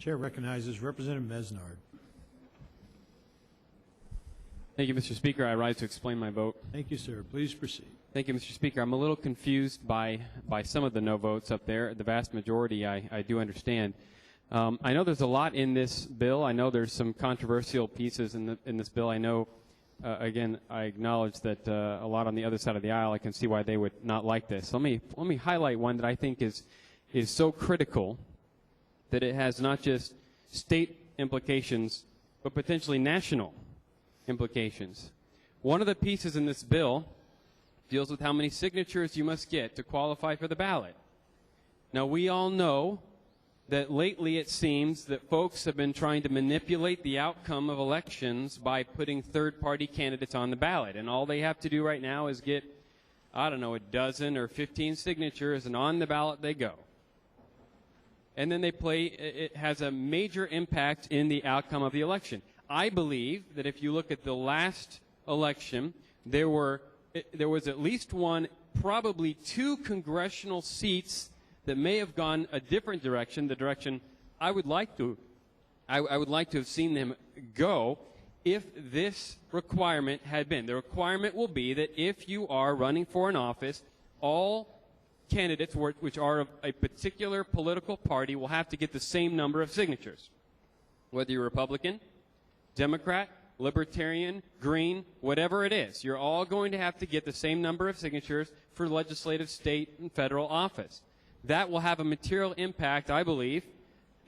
Chair recognizes Representative Mesnard. Thank you, Mr. Speaker. I rise to explain my vote. Thank you, sir. Please proceed. Thank you, Mr. Speaker. I'm a little confused by some of the no votes up there. The vast majority I do understand. I know there's a lot in this bill. I know there's some controversial pieces in this bill. I know, again, I acknowledge that a lot on the other side of the aisle, I can see why they would not like this. Let me highlight one that I think is so critical that it has not just state implications, but potentially national implications. One of the pieces in this bill deals with how many signatures you must get to qualify for the ballot. Now, we all know that lately it seems that folks have been trying to manipulate the outcome of elections by putting third-party candidates on the ballot. And all they have to do right now is get, I don't know, a dozen or 15 signatures, and on the ballot they go. And then it has a major impact in the outcome of the election. I believe that if you look at the last election, there was at least one, probably two congressional seats that may have gone a different direction, the direction I would like to have seen them go if this requirement had been. The requirement will be that if you are running for an office, all candidates which are of a particular political party will have to get the same number of signatures. Whether you're Republican, Democrat, Libertarian, Green, whatever it is, you're all going to have to get the same number of signatures for legislative, state, and federal office. That will have a material impact, I believe,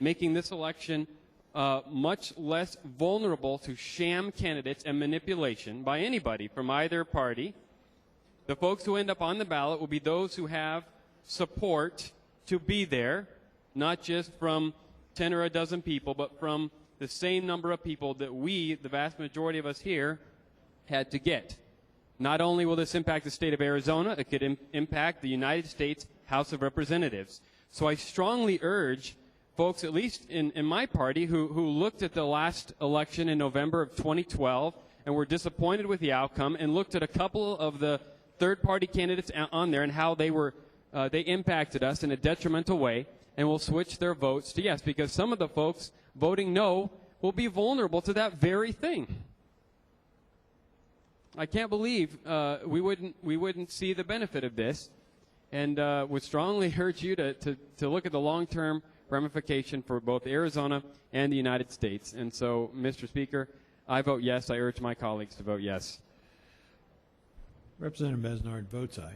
making this election much less vulnerable to sham candidates and manipulation by anybody from either party. The folks who end up on the ballot will be those who have support to be there, not just from 10 or a dozen people, but from the same number of people that we, the vast majority of us here, had to get. Not only will this impact the state of Arizona, it could impact the United States House of Representatives. So I strongly urge folks, at least in my party, who looked at the last election in November of 2012 and were disappointed with the outcome and looked at a couple of the third-party candidates on there and how they impacted us in a detrimental way, and will switch their votes to yes, because some of the folks voting no will be vulnerable to that very thing. I can't believe we wouldn't see the benefit of this, and would strongly urge you to look at the long-term ramification for both Arizona and the United States. And so, Mr. Speaker, I vote yes. I urge my colleagues to vote yes. Representative Mesnard votes aye.